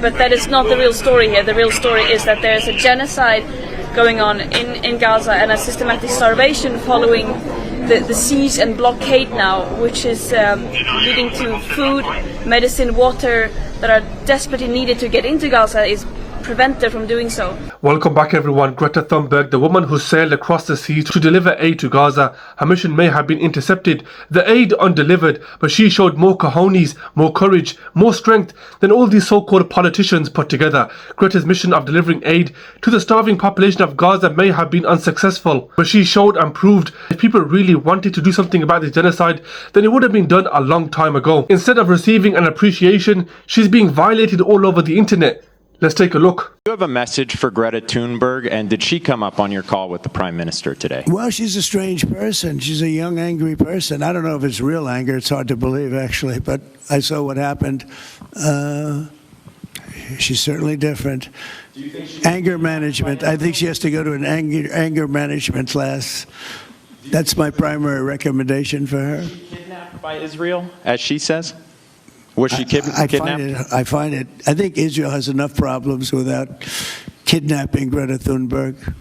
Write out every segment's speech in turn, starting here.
But that is not the real story here. The real story is that there is a genocide going on in Gaza and a systematic starvation following the siege and blockade now, which is leading to food, medicine, water that are desperately needed to get into Gaza is prevented from doing so. Welcome back everyone. Greta Thunberg, the woman who sailed across the seas to deliver aid to Gaza, her mission may have been intercepted, the aid undelivered, but she showed more cojones, more courage, more strength than all these so-called politicians put together. Greta's mission of delivering aid to the starving population of Gaza may have been unsuccessful, but she showed and proved if people really wanted to do something about this genocide, then it would have been done a long time ago. Instead of receiving an appreciation, she's being violated all over the internet. Let's take a look. You have a message for Greta Thunberg, and did she come up on your call with the Prime Minister today? Well, she's a strange person. She's a young, angry person. I don't know if it's real anger. It's hard to believe, actually, but I saw what happened. She's certainly different. Do you think anger management. I think she has to go to an anger management class. That's my primary recommendation for her. Was she kidnapped by Israel, as she says? Was she kidnapped? I find it. I think Israel has enough problems without kidnapping Greta Thunberg.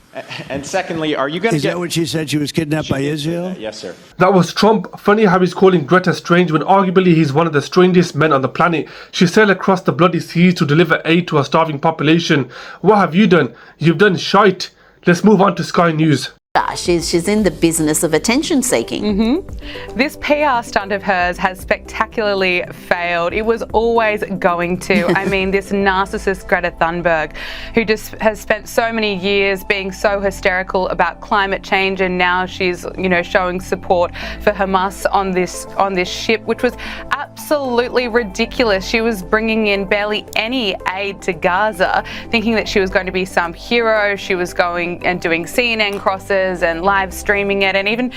And secondly, are you going to Is that what she said? She was kidnapped by Israel? Yes, sir. That was Trump. Funny how he's calling Greta strange when arguably he's one of the strangest men on the planet. She sailed across the bloody seas to deliver aid to a starving population. What have you done? You've done shite. Let's move on to Sky News. She's in the business of attention seeking. This PR stunt of hers has spectacularly failed. It was always going to. I mean, this narcissist Greta Thunberg, who just has spent so many years being so hysterical about climate change, and now she's, showing support for Hamas on this ship, which was absolutely ridiculous. She was bringing in barely any aid to Gaza, thinking that she was going to be some hero. She was going and doing CNN crosses and live streaming it, and even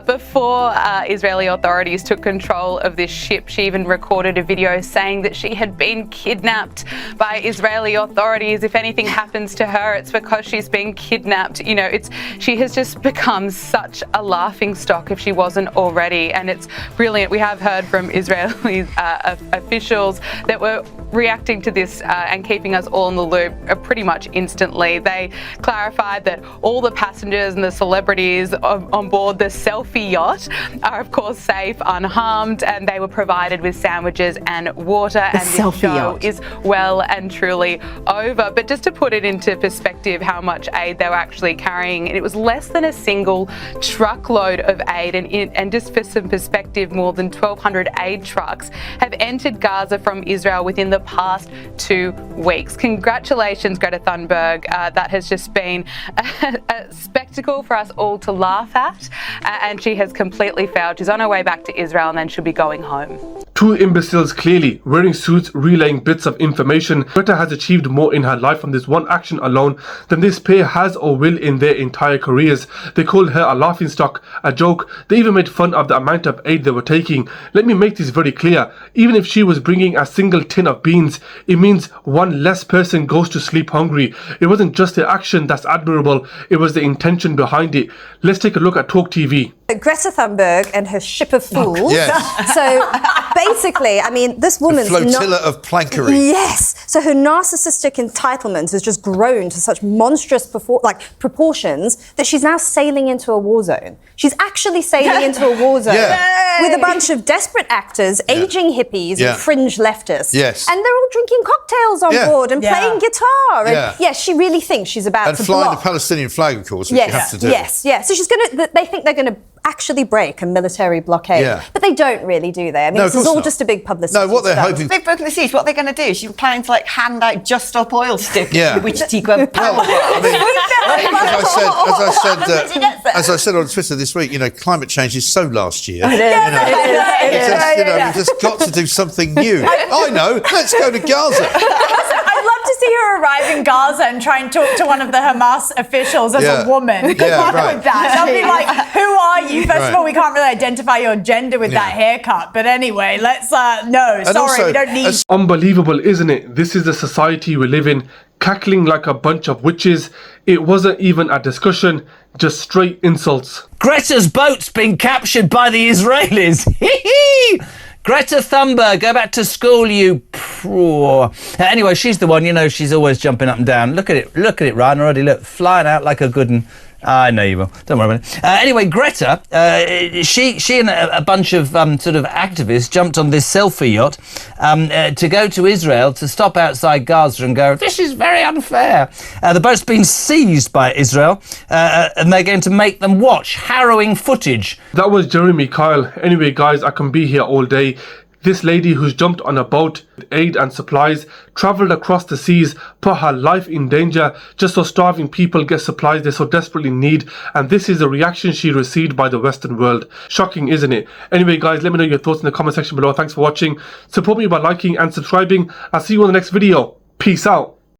before Israeli authorities took control of this ship, she even recorded a video saying that she had been kidnapped by Israeli authorities. If anything happens to her, it's because she's been kidnapped. She has just become such a laughing stock if she wasn't already, and it's brilliant. We have heard from Israeli officials that were reacting to this and keeping us all in the loop pretty much instantly. They clarified that all the passengers and the celebrities on board the selfie yacht are of course safe, unharmed, and they were provided with sandwiches and water, and this show is well and truly over. But just to put it into perspective how much aid they were actually carrying, it was less than a single truckload of aid, and just for some perspective, more than 1,200 aid trucks have entered Gaza from Israel within the past 2 weeks. Congratulations, Greta Thunberg. That has just been a spectacle for us all to laugh at, and she has completely failed. She's on her way back to Israel, and then she'll be going home. Two imbeciles clearly, wearing suits, relaying bits of information. Greta has achieved more in her life from this one action alone than this pair has or will in their entire careers. They called her a laughingstock, a joke. They even made fun of the amount of aid they were taking. Let me make this very clear. Even if she was bringing a single tin of beans, it means one less person goes to sleep hungry. It wasn't just the action that's admirable, it was the intention behind it. Let's take a look at Talktv. Greta Thunberg and her ship of fools. Yes. So basically, I mean, this woman's flotilla of plankery. Yes. So her narcissistic entitlement has just grown to such monstrous proportions that she's now sailing into a war zone. She's actually sailing into a war zone with a bunch of desperate actors, aging hippies, and fringe leftists. Yes. And they're all drinking cocktails on board and playing guitar. And Yeah. she really thinks she's about to flying block. the Palestinian flag, of course, which you have to do. Yes. So they think they're going to actually break a military blockade. But they don't really, do they? I mean, this is all just a big publicity. No, what they're hoping... They've broken the seas. What are they going to do? She's planning to hand out Just Stop Oil stickers with which to grab power. As I said on Twitter this week, climate change is so last year. We've just got to do something new. I know, let's go to Gaza. I'd love to see her arrive in Gaza and try and talk to one of the Hamas officials as a woman. Good luck with that. They'll be like, who are you? First of all, we can't really identify your gender with that haircut. But anyway, let's, we don't need... Unbelievable, isn't it? This is the society we live in, cackling like a bunch of witches. It wasn't even a discussion, just straight insults. Greta's boat's been captured by the Israelis. Greta Thunberg, go back to school, you pro. Anyway, she's the one, you know, she's always jumping up and down. Look at it, Ryan, already, look, flying out like a good one. I know you will. Don't worry about it. Anyway, Greta, she and a bunch of sort of activists jumped on this selfie yacht to go to Israel to stop outside Gaza and go, this is very unfair. The boat's been seized by Israel and they're going to make them watch harrowing footage. That was Jeremy Kyle. Anyway, guys, I can be here all day. This lady who's jumped on a boat with aid and supplies, travelled across the seas, put her life in danger just so starving people get supplies they so desperately need, and this is the reaction she received by the Western world. Shocking, isn't it? Anyway, guys, let me know your thoughts in the comment section below. Thanks for watching. Support me by liking and subscribing. I'll see you on the next video. Peace out.